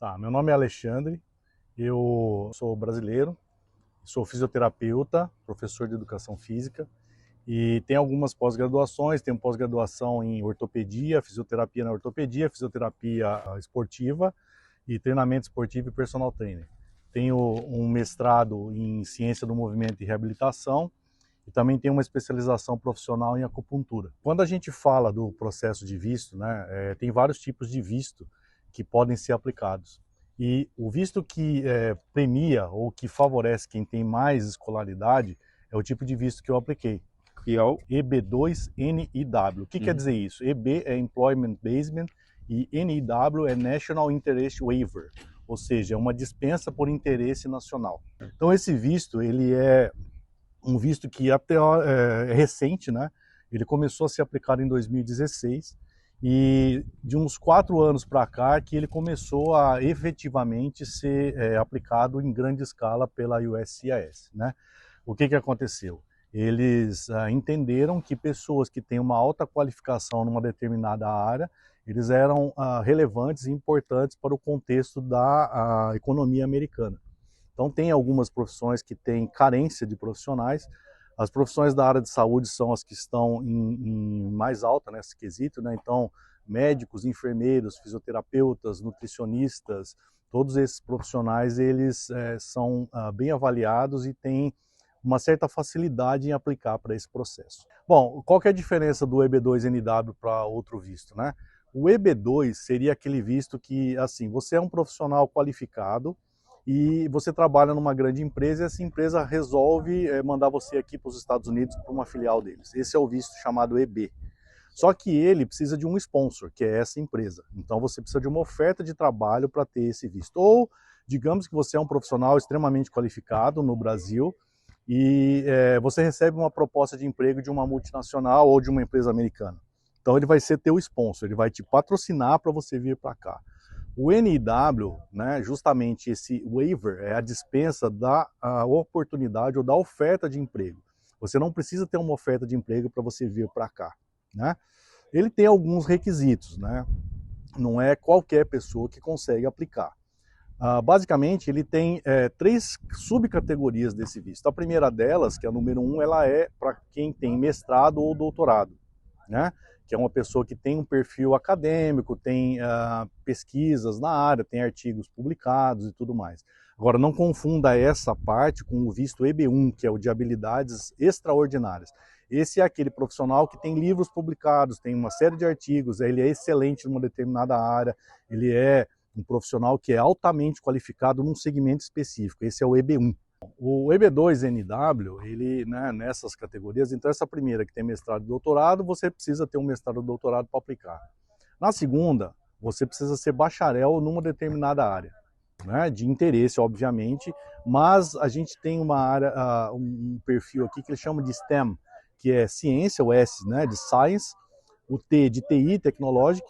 Tá, meu nome é Alexandre, eu sou brasileiro, sou fisioterapeuta, professor de educação física e tenho algumas pós-graduações, tenho pós-graduação em ortopedia, fisioterapia esportiva e treinamento esportivo e personal trainer. Tenho um mestrado em ciência do movimento e reabilitação e também tenho uma especialização profissional em acupuntura. Quando a gente fala do processo de visto, tem vários tipos de visto que podem ser aplicados. E o visto que premia ou que favorece quem tem mais escolaridade é o tipo de visto que eu apliquei, que é o EB2NIW. O que quer dizer isso? EB é Employment Basement e NIW é National Interest Waiver, ou seja, é uma dispensa por interesse nacional. Então esse visto, ele é um visto que até é recente, né? Ele começou a ser aplicado em 2016 e de uns 4 anos para cá que ele começou a efetivamente ser aplicado em grande escala pela USCIS, né? O que aconteceu? Eles entenderam que pessoas que têm uma alta qualificação numa determinada área, eles eram relevantes e importantes para o contexto da economia americana. Então tem algumas profissões que têm carência de profissionais. As profissões da área de saúde são as que estão em mais alta nesse quesito, né? Então médicos, enfermeiros, fisioterapeutas, nutricionistas, todos esses profissionais eles são bem avaliados e têm uma certa facilidade em aplicar para esse processo. Bom, qual que é a diferença do EB2NW para outro visto, né? O EB2 seria aquele visto que, assim, você é um profissional qualificado e você trabalha numa grande empresa e essa empresa resolve mandar você aqui para os Estados Unidos para uma filial deles. Esse é o visto chamado EB. Só que ele precisa de um sponsor, que é essa empresa. Então você precisa de uma oferta de trabalho para ter esse visto. Ou, digamos que você é um profissional extremamente qualificado no Brasil e você recebe uma proposta de emprego de uma multinacional ou de uma empresa americana. Então ele vai ser teu sponsor, ele vai te patrocinar para você vir para cá. O NIW, né, justamente esse waiver, é a dispensa da oportunidade ou da oferta de emprego. Você não precisa ter uma oferta de emprego para você vir para cá, né? Ele tem alguns requisitos, né? Não é qualquer pessoa que consegue aplicar. Basicamente, ele tem 3 subcategorias desse visto. A primeira delas, que é a número 1, ela é para quem tem mestrado ou doutorado, né? Que é uma pessoa que tem um perfil acadêmico, tem pesquisas na área, tem artigos publicados e tudo mais. Agora, não confunda essa parte com o visto EB1, que é o de habilidades extraordinárias. Esse é aquele profissional que tem livros publicados, tem uma série de artigos, ele é excelente numa determinada área, ele é um profissional que é altamente qualificado num segmento específico. Esse é o EB1. O EB2NW, ele, né, nessas categorias, então essa primeira que tem mestrado e doutorado, você precisa ter um mestrado e doutorado para aplicar. Na segunda, você precisa ser bacharel numa determinada área, né, de interesse, obviamente, mas a gente tem uma área, um perfil aqui que ele chama de STEM, que é ciência, o S, né, de Science, o T de TI, Technologic,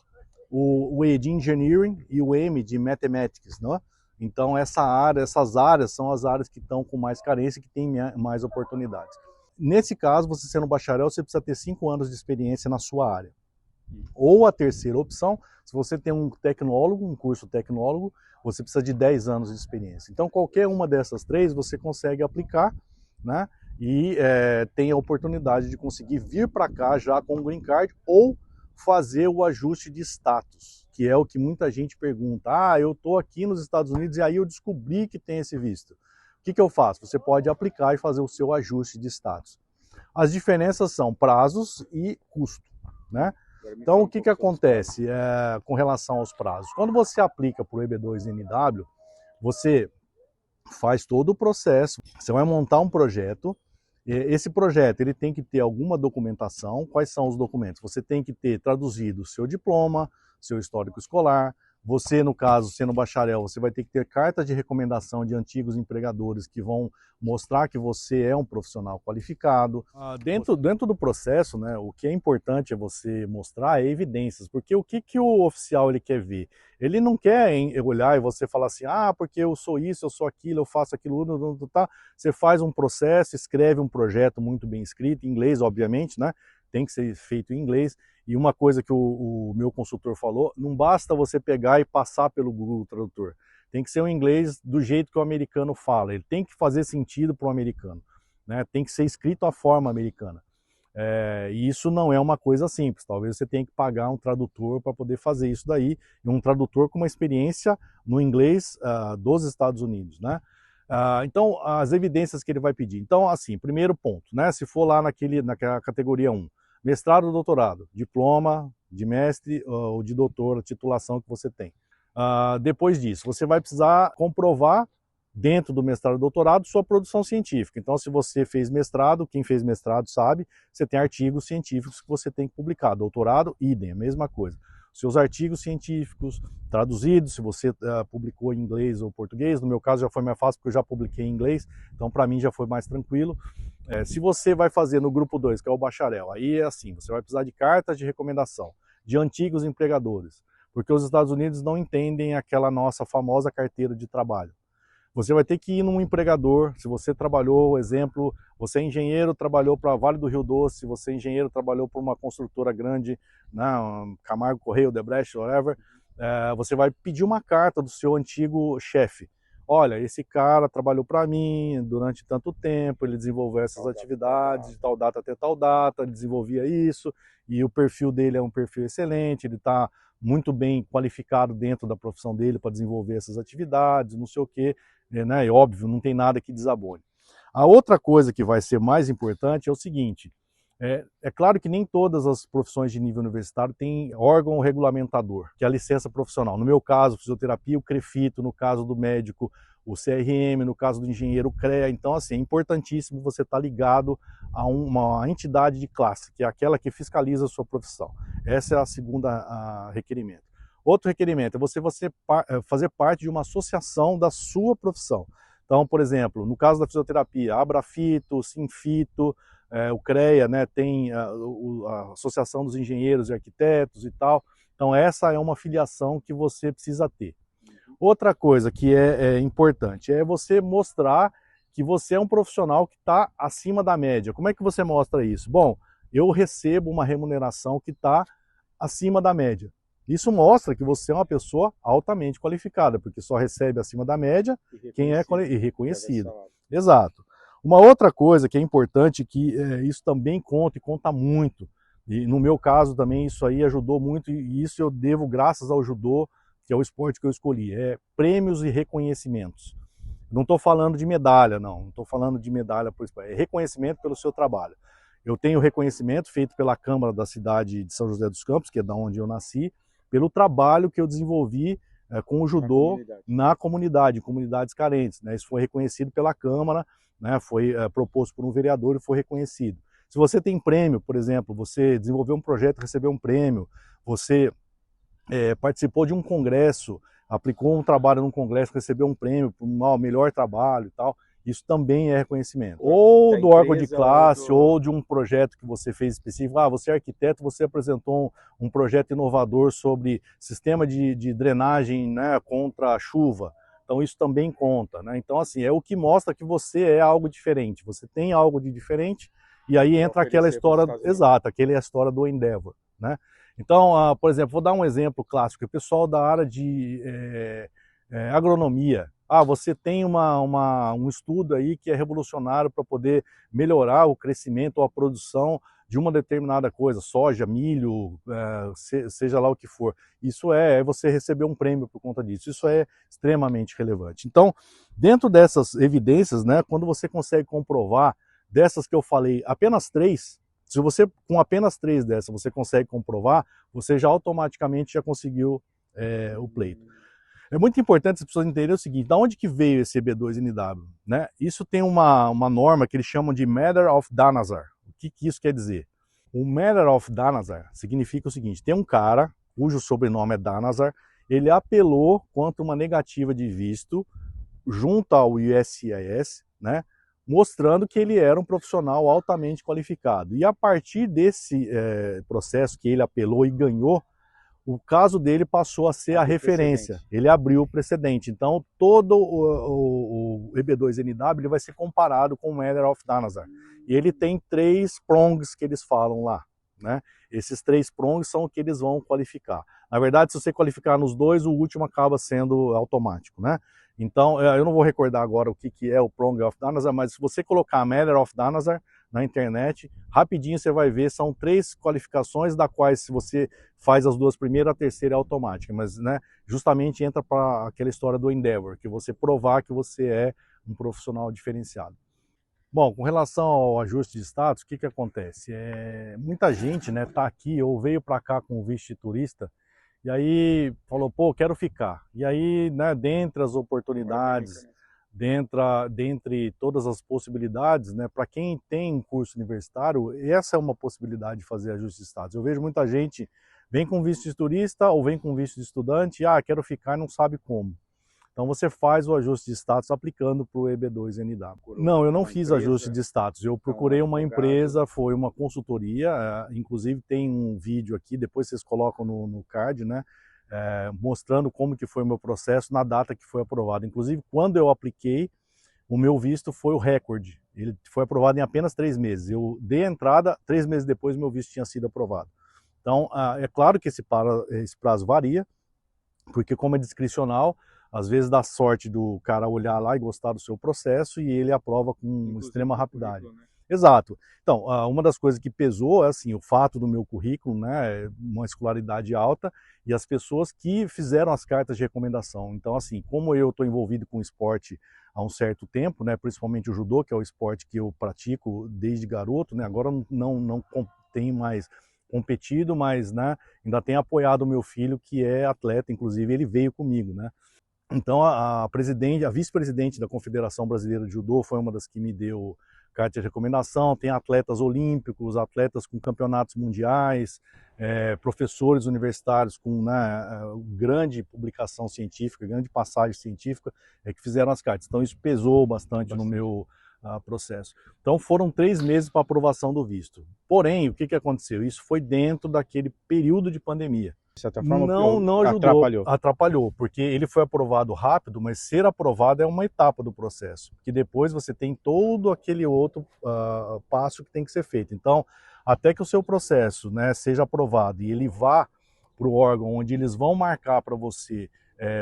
o E de Engineering e o M de Mathematics, né? Então essas áreas são as áreas que estão com mais carência, que têm mais oportunidades. Nesse caso, você sendo bacharel, você precisa ter 5 anos de experiência na sua área. Ou a terceira opção, se você tem um tecnólogo, um curso tecnólogo, você precisa de 10 anos de experiência. Então qualquer uma dessas 3 você consegue aplicar, né? E tem a oportunidade de conseguir vir para cá já com o Green Card ou fazer o ajuste de status, que é o que muita gente pergunta. Eu estou aqui nos Estados Unidos e aí eu descobri que tem esse visto. O que eu faço? Você pode aplicar e fazer o seu ajuste de status. As diferenças são prazos e custo, né? Então, o que acontece com relação aos prazos? Quando você aplica para o EB2NW, você faz todo o processo, você vai montar um projeto. Esse projeto ele tem que ter alguma documentação. Quais são os documentos? Você tem que ter traduzido o seu diploma, seu histórico escolar. Você, no caso, sendo bacharel, você vai ter que ter cartas de recomendação de antigos empregadores que vão mostrar que você é um profissional qualificado. Dentro do processo, né, o que é importante é você mostrar evidências, porque o que o oficial ele quer ver? Ele não quer olhar e você falar assim, porque eu sou isso, eu sou aquilo, eu faço aquilo, tá? Você faz um processo, escreve um projeto muito bem escrito, em inglês, obviamente, né? tem que ser feito em inglês. E uma coisa que o meu consultor falou, não basta você pegar e passar pelo Google Tradutor. Tem que ser um inglês do jeito que o americano fala, ele tem que fazer sentido para o americano, né? Tem que ser escrito à forma americana. E isso não é uma coisa simples, talvez você tenha que pagar um tradutor para poder fazer isso daí, e um tradutor com uma experiência no inglês dos Estados Unidos, né? Então, as evidências que ele vai pedir. Então, assim, primeiro ponto, né? Se for lá naquela categoria 1, mestrado ou doutorado, diploma de mestre ou de doutor, a titulação que você tem. Depois disso, você vai precisar comprovar dentro do mestrado e doutorado sua produção científica. Então, se você fez mestrado, quem fez mestrado sabe, você tem artigos científicos que você tem que publicar. Doutorado, idem, a mesma coisa. Seus artigos científicos traduzidos, se você publicou em inglês ou português, no meu caso já foi mais fácil porque eu já publiquei em inglês, então para mim já foi mais tranquilo. Se você vai fazer no grupo 2, que é o bacharel, aí é assim, você vai precisar de cartas de recomendação, de antigos empregadores, porque os Estados Unidos não entendem aquela nossa famosa carteira de trabalho. Você vai ter que ir num empregador, se você trabalhou, exemplo, você é engenheiro, trabalhou para Vale do Rio Doce, você é engenheiro, trabalhou para uma construtora grande, Camargo Correia, Odebrecht, whatever, você vai pedir uma carta do seu antigo chefe. Olha, esse cara trabalhou para mim durante tanto tempo, ele desenvolveu essas atividades de tal data até tal data, ele desenvolvia isso, e o perfil dele é um perfil excelente, ele está muito bem qualificado dentro da profissão dele para desenvolver essas atividades, não sei o quê, né? E óbvio, não tem nada que desabone. A outra coisa que vai ser mais importante é o seguinte, é claro que nem todas as profissões de nível universitário têm órgão regulamentador, que é a licença profissional. No meu caso, fisioterapia, o CREFITO, no caso do médico, o CRM, no caso do engenheiro, o CREA. Então, assim, é importantíssimo você estar ligado a uma entidade de classe, que é aquela que fiscaliza a sua profissão. Essa é a segunda requerimento. Outro requerimento é você fazer parte de uma associação da sua profissão. Então, por exemplo, no caso da fisioterapia, Abrafito, Sinfito, o CREA, né, tem a Associação dos Engenheiros e Arquitetos e tal. Então, essa é uma filiação que você precisa ter. Outra coisa que é importante é você mostrar que você é um profissional que está acima da média. Como é que você mostra isso? Bom, eu recebo uma remuneração que está acima da média. Isso mostra que você é uma pessoa altamente qualificada, porque só recebe acima da média quem é reconhecido. Exato. Uma outra coisa que é importante, que isso também conta e conta muito, e no meu caso também isso aí ajudou muito, e isso eu devo graças ao judô, que é o esporte que eu escolhi, prêmios e reconhecimentos. Não estou falando de medalha, não estou falando de medalha por esporte, é reconhecimento pelo seu trabalho. Eu tenho reconhecimento feito pela Câmara da cidade de São José dos Campos, que é da onde eu nasci, pelo trabalho que eu desenvolvi com o judô na comunidade, em comunidades carentes, né? Isso foi reconhecido pela Câmara, né? Foi proposto por um vereador e foi reconhecido. Se você tem prêmio, por exemplo, você desenvolveu um projeto e recebeu um prêmio, você participou de um congresso, aplicou um trabalho num congresso, recebeu um prêmio por um melhor trabalho e tal, isso também é reconhecimento. Ou do órgão de classe, ou de um projeto que você fez específico. Você é arquiteto, você apresentou um projeto inovador sobre sistema de drenagem, né, contra a chuva. Então isso também conta, né? Então assim, é o que mostra que você é algo diferente, você tem algo de diferente, e aí entra aquela história, exata, aquela é a história do Endeavor, né? Então, por exemplo, vou dar um exemplo clássico, o pessoal da área de agronomia. Você tem um estudo aí que é revolucionário para poder melhorar o crescimento ou a produção de uma determinada coisa, soja, milho, seja lá o que for. Isso você receber um prêmio por conta disso, isso é extremamente relevante. Então, dentro dessas evidências, né, quando você consegue comprovar, dessas que eu falei, apenas 3, se você, com apenas 3 dessas, você consegue comprovar, você já automaticamente já conseguiu o pleito. É muito importante as pessoas entenderem o seguinte, da onde que veio esse EB2NW? Né? Isso tem uma norma que eles chamam de Matter of Danazar. O que isso quer dizer? O Matter of Danazar significa o seguinte, tem um cara, cujo sobrenome é Danazar, ele apelou contra uma negativa de visto junto ao USCIS, né? Mostrando que ele era um profissional altamente qualificado. E a partir desse processo que ele apelou e ganhou, o caso dele passou a ser a referência, ele abriu o precedente. Então, todo o EB2NW ele vai ser comparado com o Matter of Danazar. E ele tem 3 prongs que eles falam lá. né? Esses 3 prongs são o que eles vão qualificar. Na verdade, se você qualificar nos 2, o último acaba sendo automático, né? Então, eu não vou recordar agora o que é o Prong of Danazar, mas se você colocar Matter of Danazar na internet, rapidinho você vai ver, são 3 qualificações, da quais se você faz as 2 primeiras, a terceira é automática, mas né, justamente entra para aquela história do Endeavor, que você provar que você é um profissional diferenciado. Bom, com relação ao ajuste de status, o que acontece? Muita gente tá aqui ou veio para cá com visto de turista e aí falou, pô, quero ficar. E aí, né, dentre as oportunidades, dentre todas as possibilidades, né, para quem tem curso universitário, essa é uma possibilidade de fazer ajuste de status. Eu vejo muita gente vem com visto de turista ou vem com visto de estudante, quero ficar e não sabe como. Então você faz o ajuste de status aplicando para o EB2NW. Não, eu não fiz ajuste de status, eu procurei uma empresa, foi uma consultoria, inclusive tem um vídeo aqui, depois vocês colocam no card, né, mostrando como que foi o meu processo na data que foi aprovado. Inclusive, quando eu apliquei, o meu visto foi o recorde, ele foi aprovado em apenas 3 meses. Eu dei a entrada, 3 meses depois meu visto tinha sido aprovado. Então, é claro que esse prazo varia, porque como é discricional, às vezes dá sorte do cara olhar lá e gostar do seu processo e ele aprova com extrema rapidez. Né? Exato. Então, uma das coisas que pesou é assim, o fato do meu currículo, né, uma escolaridade alta e as pessoas que fizeram as cartas de recomendação. Então, assim, como eu estou envolvido com esporte há um certo tempo, né, principalmente o judô, que é o esporte que eu pratico desde garoto, né, agora não tenho mais competido, mas né, ainda tenho apoiado o meu filho, que é atleta, inclusive ele veio comigo, né? Então a vice-presidente da Confederação Brasileira de Judô foi uma das que me deu carta de recomendação. Tem atletas olímpicos, atletas com campeonatos mundiais, professores universitários com grande publicação científica, grande passagem científica, que fizeram as cartas. Então isso pesou bastante no meu processo. Então foram 3 meses para aprovação do visto. Porém, o que aconteceu? Isso foi dentro daquele período de pandemia. De certa forma, não ajudou, atrapalhou, porque ele foi aprovado rápido, mas ser aprovado é uma etapa do processo, que depois você tem todo aquele outro passo que tem que ser feito. Então, até que o seu processo, né, seja aprovado e ele vá para o órgão onde eles vão marcar para você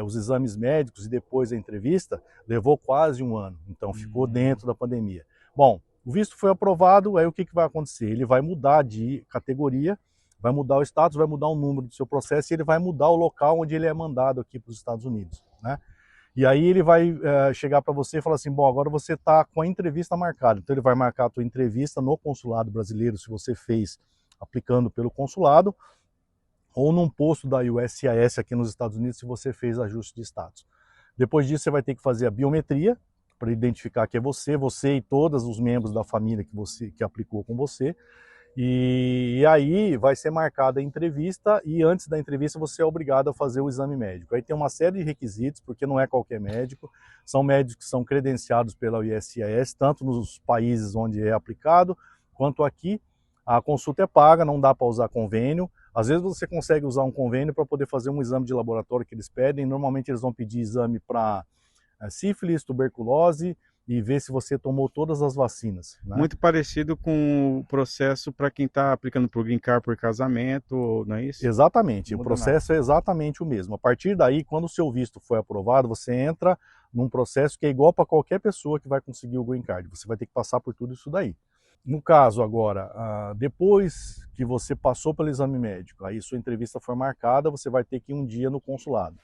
os exames médicos e depois a entrevista, levou quase 1 ano, então ficou dentro da pandemia. Bom, o visto foi aprovado, aí o que vai acontecer? Ele vai mudar de categoria, vai mudar o status, vai mudar o número do seu processo e ele vai mudar o local onde ele é mandado aqui para os Estados Unidos, né? E aí ele vai chegar para você e falar assim, bom, agora você está com a entrevista marcada. Então ele vai marcar a tua entrevista no consulado brasileiro, se você fez aplicando pelo consulado, ou num posto da USCIS aqui nos Estados Unidos, se você fez ajuste de status. Depois disso você vai ter que fazer a biometria, para identificar que é você e todos os membros da família que aplicou com você. E aí vai ser marcada a entrevista e antes da entrevista você é obrigado a fazer o exame médico. Aí tem uma série de requisitos, porque não é qualquer médico, são médicos que são credenciados pela USCIS, tanto nos países onde é aplicado, quanto aqui. A consulta é paga, não dá para usar convênio. Às vezes você consegue usar um convênio para poder fazer um exame de laboratório que eles pedem. Normalmente eles vão pedir exame para sífilis, tuberculose, e ver se você tomou todas as vacinas. Né? Muito parecido com o processo para quem está aplicando para o Green Card por casamento, não é isso? Exatamente, o processo é exatamente o mesmo. A partir daí, quando o seu visto foi aprovado, você entra num processo que é igual para qualquer pessoa que vai conseguir o Green Card. Você vai ter que passar por tudo isso daí. No caso agora, depois que você passou pelo exame médico, aí sua entrevista foi marcada, você vai ter que ir um dia no consulado.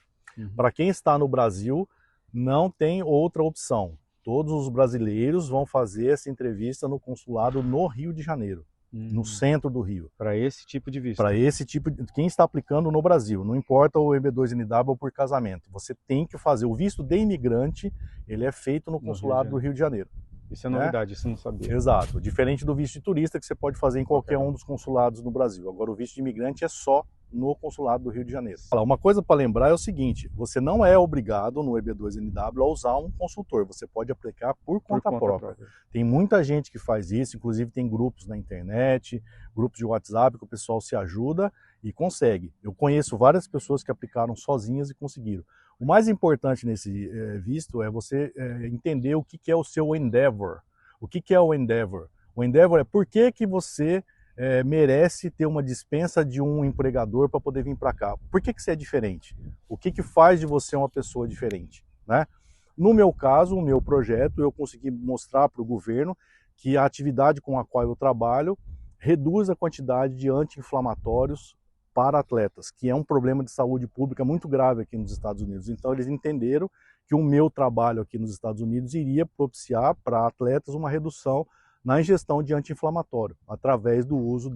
Para quem está no Brasil, não tem outra opção. Todos os brasileiros vão fazer essa entrevista no consulado no Rio de Janeiro, no centro do Rio. Para esse tipo de visto? Para esse tipo de... Quem está aplicando no Brasil, não importa o EB2NW ou por casamento, você tem que fazer. O visto de imigrante, ele é feito no consulado do Rio de Janeiro. Isso é novidade, isso eu não sabia. Exato, diferente do visto de turista que você pode fazer em qualquer um dos consulados no Brasil. Agora o visto de imigrante é só no consulado do Rio de Janeiro. Uma coisa para lembrar é o seguinte, você não é obrigado no EB2NW a usar um consultor, você pode aplicar por conta própria. Tem muita gente que faz isso, inclusive tem grupos na internet, grupos de WhatsApp que o pessoal se ajuda e consegue. Eu conheço várias pessoas que aplicaram sozinhas e conseguiram. O mais importante nesse visto é você entender o que é o seu endeavor. O que é o endeavor? O endeavor é por que você merece ter uma dispensa de um empregador para poder vir para cá. Por que você é diferente? O que faz de você uma pessoa diferente, né? No meu caso, o meu projeto, eu consegui mostrar para o governo que a atividade com a qual eu trabalho reduz a quantidade de anti-inflamatórios para atletas, que é um problema de saúde pública muito grave aqui nos Estados Unidos. Então eles entenderam que o meu trabalho aqui nos Estados Unidos iria propiciar para atletas uma redução na ingestão de anti-inflamatório, através do uso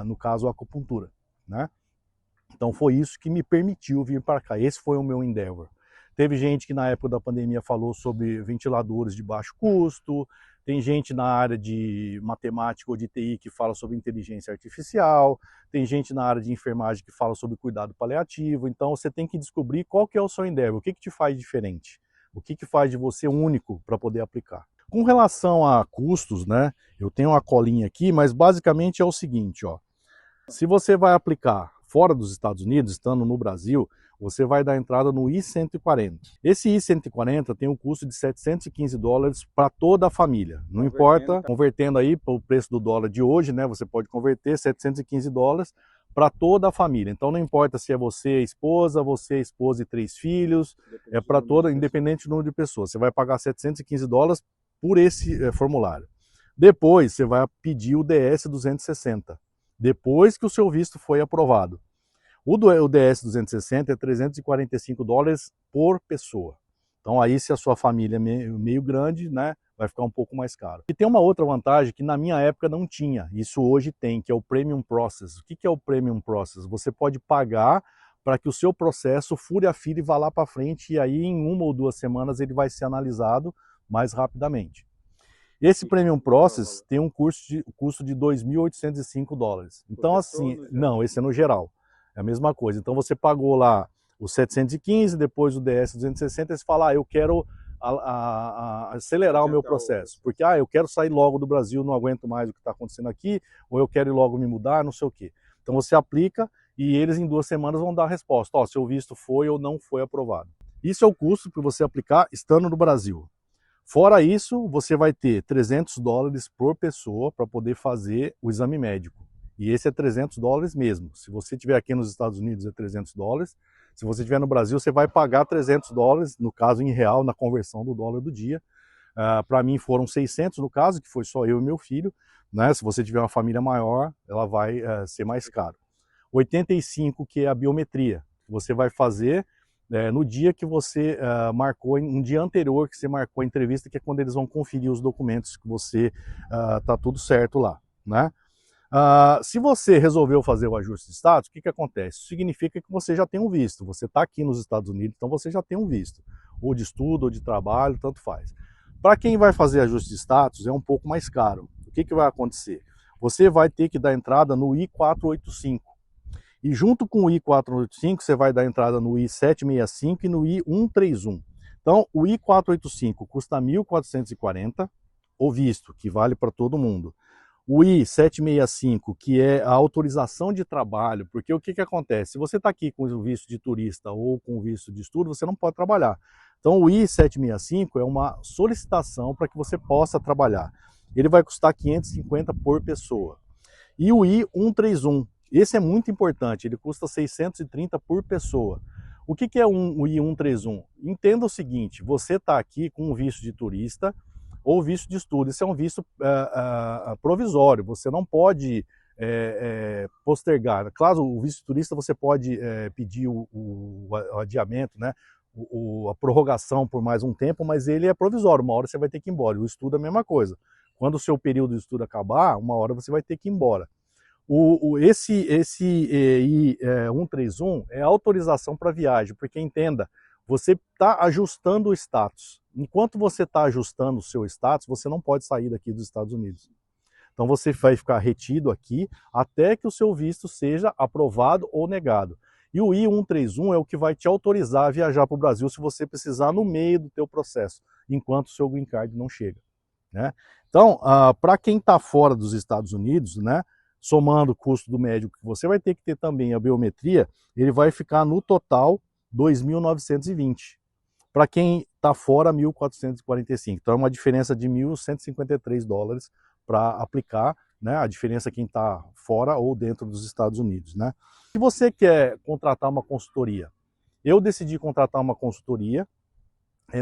no caso, a acupuntura, né? Então foi isso que me permitiu vir para cá, esse foi o meu endeavor. Teve gente que na época da pandemia falou sobre ventiladores de baixo custo, tem gente na área de matemática ou de TI que fala sobre inteligência artificial, tem gente na área de enfermagem que fala sobre cuidado paliativo, então você tem que descobrir qual que é o seu endeavor, o que te faz diferente, o que faz de você único para poder aplicar. Com relação a custos, né, eu tenho uma colinha aqui, mas basicamente é o seguinte, ó, se você vai aplicar fora dos Estados Unidos, estando no Brasil, você vai dar entrada no I-140. Esse I-140 tem um custo de $715 para toda a família. Não importa, convertendo aí para o preço do dólar de hoje, né? Você pode converter $715 para toda a família. Então não importa se é você, esposa e 3 filhos, é para toda, independente do número de pessoas. Você vai pagar $715 por esse formulário. Depois você vai pedir o DS-260, depois que o seu visto foi aprovado. O DS-260 é $345 por pessoa. Então aí se a sua família é meio grande, né, vai ficar um pouco mais caro. E tem uma outra vantagem que na minha época não tinha, isso hoje tem, que é o Premium Process. O que é o Premium Process? Você pode pagar para que o seu processo fure a fila e vá lá para frente, e aí em 1 ou 2 semanas ele vai ser analisado mais rapidamente. Esse Premium Process tem um custo de $2.805. Então assim, não, esse é no geral. É a mesma coisa. Então você pagou lá os 715, depois o DS-260, e você fala, eu quero acelerar o meu processo. Porque eu quero sair logo do Brasil, não aguento mais o que está acontecendo aqui, ou eu quero ir logo me mudar, não sei o quê. Então você aplica e eles em 2 semanas vão dar a resposta. Ó, seu visto foi ou não foi aprovado. Isso é o custo para você aplicar estando no Brasil. Fora isso, você vai ter $300 por pessoa para poder fazer o exame médico. E esse é $300 mesmo. Se você estiver aqui nos Estados Unidos é $300. Se você estiver no Brasil, você vai pagar $300, no caso em real, na conversão do dólar do dia. Para mim foram 600 no caso, que foi só eu e meu filho. Né? Se você tiver uma família maior, ela vai ser mais caro. 85, que é a biometria. Você vai fazer no dia que você marcou, um dia anterior que você marcou a entrevista, que é quando eles vão conferir os documentos que você tá tudo certo lá, né? Se você resolveu fazer o ajuste de status, o que acontece? Isso significa que você já tem um visto, você está aqui nos Estados Unidos, então você já tem um visto, ou de estudo, ou de trabalho, tanto faz. Para quem vai fazer ajuste de status é um pouco mais caro. O que vai acontecer? Você vai ter que dar entrada no I-485, e junto com o I-485 você vai dar entrada no I-765 e no I-131. Então o I-485 custa $1.440, o visto, que vale para todo mundo. O I-765, que é a autorização de trabalho, porque o que acontece? Se você está aqui com o visto de turista ou com o visto de estudo, você não pode trabalhar. Então o I-765 é uma solicitação para que você possa trabalhar. Ele vai custar $550 por pessoa. E o I-131, esse é muito importante, ele custa $630 por pessoa. O que é o I-131? Entenda o seguinte, você está aqui com um visto de turista, ou visto de estudo. Isso é um visto provisório, você não pode postergar. Claro, o visto de turista você pode pedir o adiamento, né? A prorrogação por mais um tempo, mas ele é provisório, uma hora você vai ter que ir embora. O estudo é a mesma coisa. Quando o seu período de estudo acabar, uma hora você vai ter que ir embora. Esse I-131 é autorização para viagem, porque entenda, você está ajustando o status. Enquanto você está ajustando o seu status, você não pode sair daqui dos Estados Unidos. Então você vai ficar retido aqui até que o seu visto seja aprovado ou negado. E o I-131 é o que vai te autorizar a viajar para o Brasil se você precisar no meio do teu processo, enquanto o seu green card não chega, né? Então, para quem está fora dos Estados Unidos, né, somando o custo do médico que você vai ter que ter também a biometria, ele vai ficar no total $2.920. Para quem está fora, $1.445. Então é uma diferença de $1.153 para aplicar né? A diferença é quem está fora ou dentro dos Estados Unidos, né? Se você quer contratar uma consultoria, eu decidi contratar uma consultoria.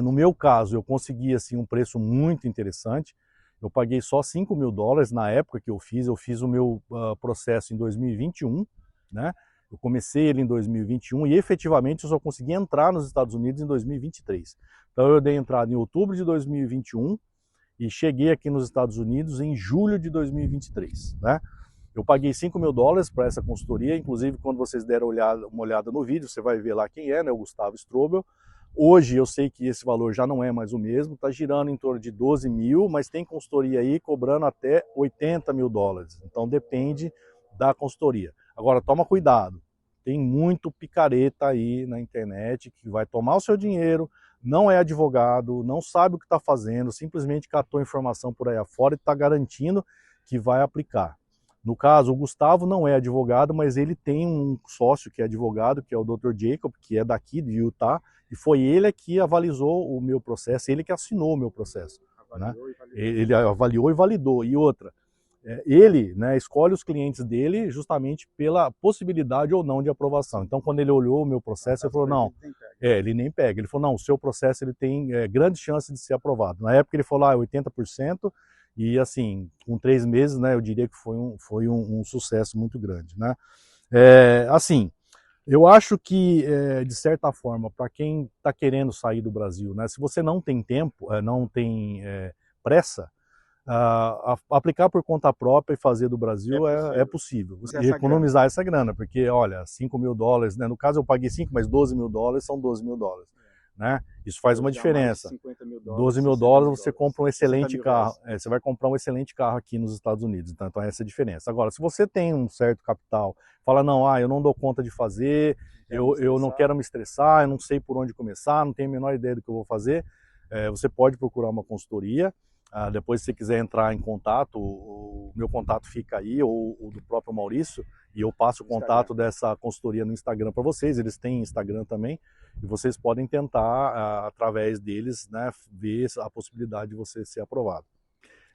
No meu caso, eu consegui assim, um preço muito interessante. Eu paguei só $5.000 na época que eu fiz o meu processo em 2021, né? Eu comecei ele em 2021 e efetivamente eu só consegui entrar nos Estados Unidos em 2023. Então eu dei entrada em outubro de 2021 e cheguei aqui nos Estados Unidos em julho de 2023, né? Eu paguei $5.000 para essa consultoria, inclusive quando vocês deram uma olhada no vídeo, você vai ver lá quem é, né? O Gustavo Strobel. Hoje eu sei que esse valor já não é mais o mesmo, está girando em torno de 12 mil, mas tem consultoria aí cobrando até $80.000. Então depende da consultoria. Agora toma cuidado, tem muito picareta aí na internet que vai tomar o seu dinheiro, não é advogado, não sabe o que está fazendo, simplesmente catou informação por aí afora e está garantindo que vai aplicar. No caso, o Gustavo não é advogado, mas ele tem um sócio que é advogado, que é o Dr. Jacob, que é daqui de Utah, e foi ele que avalizou o meu processo, ele que assinou o meu processo. Ele avaliou e validou. E outra, ele, né, escolhe os clientes dele justamente pela possibilidade ou não de aprovação. Então, quando ele olhou o meu processo, ele falou, não, ele nem pega. Ele falou, não, o seu processo ele tem grande chance de ser aprovado. Na época ele falou, 80%, e assim, com 3 meses, né, eu diria que foi um sucesso muito grande, né? Assim, eu acho que, de certa forma, para quem está querendo sair do Brasil, né, se você não tem tempo, não tem pressa, aplicar por conta própria e fazer do Brasil é possível. Você economizar essa grana, porque, olha, $5.000, né, no caso eu paguei 5, mas $12.000 são $12.000. Né? Isso faz uma diferença. $12.000 você compra um excelente carro. Você vai comprar um excelente carro aqui nos Estados Unidos. Então essa é a diferença. Agora, se você tem um certo capital, fala, não, eu não dou conta de fazer, eu não quero me estressar, eu não sei por onde começar, não tenho a menor ideia do que eu vou fazer, você pode procurar uma consultoria. Depois, se você quiser entrar em contato, o meu contato fica aí, ou o do próprio Maurício, e eu passo o contato dessa consultoria no Instagram para vocês. Eles têm Instagram também, e vocês podem tentar, através deles, né, ver a possibilidade de você ser aprovado.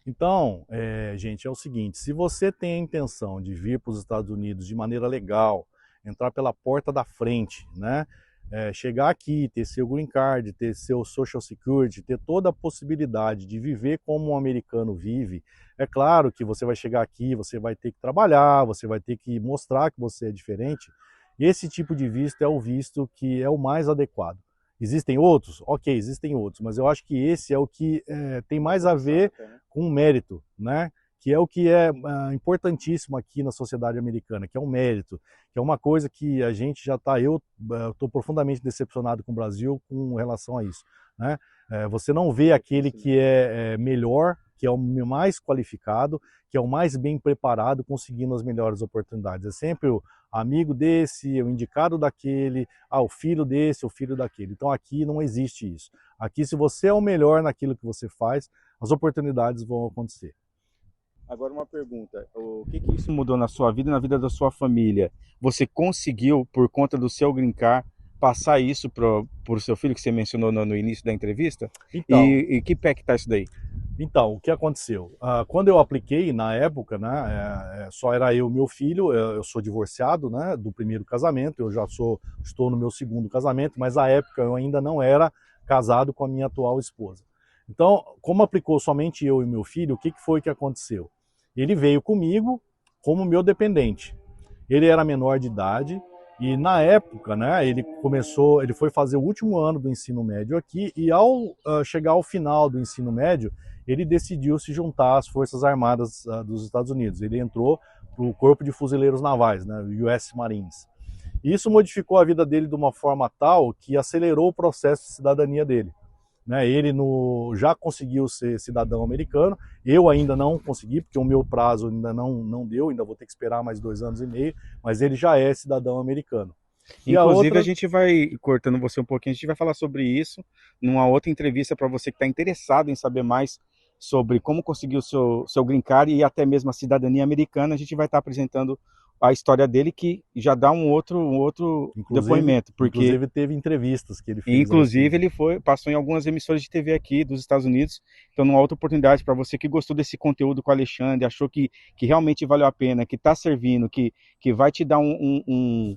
Então, gente, é o seguinte, se você tem a intenção de vir para os Estados Unidos de maneira legal, entrar pela porta da frente, né, chegar aqui, ter seu green card, ter seu social security, ter toda a possibilidade de viver como um americano vive, é claro que você vai chegar aqui, você vai ter que trabalhar, você vai ter que mostrar que você é diferente. Esse tipo de visto é o visto que é o mais adequado. Existem outros? Ok, existem outros, mas eu acho que esse é o que tem mais a ver com o mérito, né? Que é o que é importantíssimo aqui na sociedade americana, que é o mérito, que é uma coisa que a gente já está, eu estou profundamente decepcionado com o Brasil com relação a isso, né? Você não vê aquele que é melhor, que é o mais qualificado, que é o mais bem preparado, conseguindo as melhores oportunidades. É sempre o amigo desse, o indicado daquele, o filho desse, o filho daquele. Então aqui não existe isso. Aqui, se você é o melhor naquilo que você faz, as oportunidades vão acontecer. Agora uma pergunta, o que isso mudou na sua vida e na vida da sua família? Você conseguiu, por conta do seu green card, passar isso para o seu filho, que você mencionou no início da entrevista? Então, e que pé que está isso daí? Então, o que aconteceu? Quando eu apliquei, na época, né, só era eu e meu filho, eu sou divorciado, né, do primeiro casamento, eu já estou no meu segundo casamento, mas à época eu ainda não era casado com a minha atual esposa. Então, como aplicou somente eu e meu filho, o que foi que aconteceu? Ele veio comigo como meu dependente. Ele era menor de idade e na época, né, ele foi fazer o último ano do ensino médio aqui e ao chegar ao final do ensino médio, ele decidiu se juntar às Forças Armadas dos Estados Unidos. Ele entrou para o Corpo de Fuzileiros Navais, né, o US Marines. Isso modificou a vida dele de uma forma tal que acelerou o processo de cidadania dele. Né, ele já conseguiu ser cidadão americano, eu ainda não consegui, porque o meu prazo ainda não deu, ainda vou ter que esperar mais 2 anos e meio, mas ele já é cidadão americano. Inclusive, a gente vai, cortando você um pouquinho, a gente vai falar sobre isso numa outra entrevista para você que está interessado em saber mais sobre como conseguir o seu green card e até mesmo a cidadania americana. A gente vai estar apresentando a história dele, que já dá um outro depoimento. Porque, inclusive teve entrevistas que ele fez. Inclusive ele passou em algumas emissoras de TV aqui dos Estados Unidos. Então, numa outra oportunidade, para você que gostou desse conteúdo com o Alexandre, achou que realmente valeu a pena, que está servindo, que vai te dar um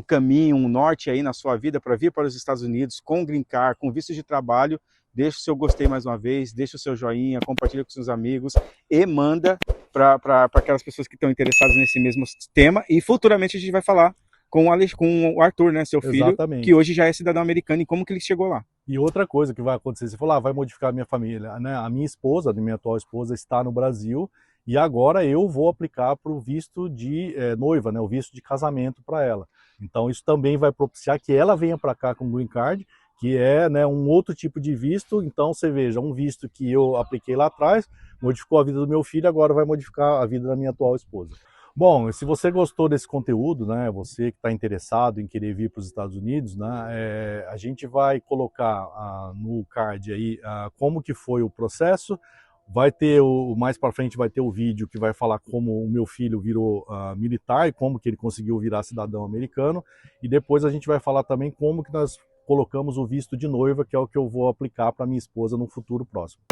caminho, um norte aí na sua vida para vir para os Estados Unidos com green card, com visto de trabalho, deixa o seu gostei mais uma vez, deixa o seu joinha, compartilha com seus amigos e manda para aquelas pessoas que estão interessadas nesse mesmo tema. E futuramente a gente vai falar com o Arthur, né, seu filho, Exatamente. Que hoje já é cidadão americano, e como que ele chegou lá. E outra coisa que vai acontecer, você falou, vai modificar a minha família, né? A minha esposa, a minha atual esposa, está no Brasil, e agora eu vou aplicar para o visto de noiva, né? O visto de casamento para ela. Então isso também vai propiciar que ela venha para cá com o green card, que é, né, um outro tipo de visto. Então você veja, um visto que eu apliquei lá atrás, modificou a vida do meu filho, agora vai modificar a vida da minha atual esposa. Bom, se você gostou desse conteúdo, né, você que está interessado em querer vir para os Estados Unidos, né, a gente vai colocar no card aí como que foi o processo. Vai ter mais para frente vai ter o vídeo que vai falar como o meu filho virou militar e como que ele conseguiu virar cidadão americano. E depois a gente vai falar também como que nós colocamos o visto de noiva, que é o que eu vou aplicar para minha esposa no futuro próximo.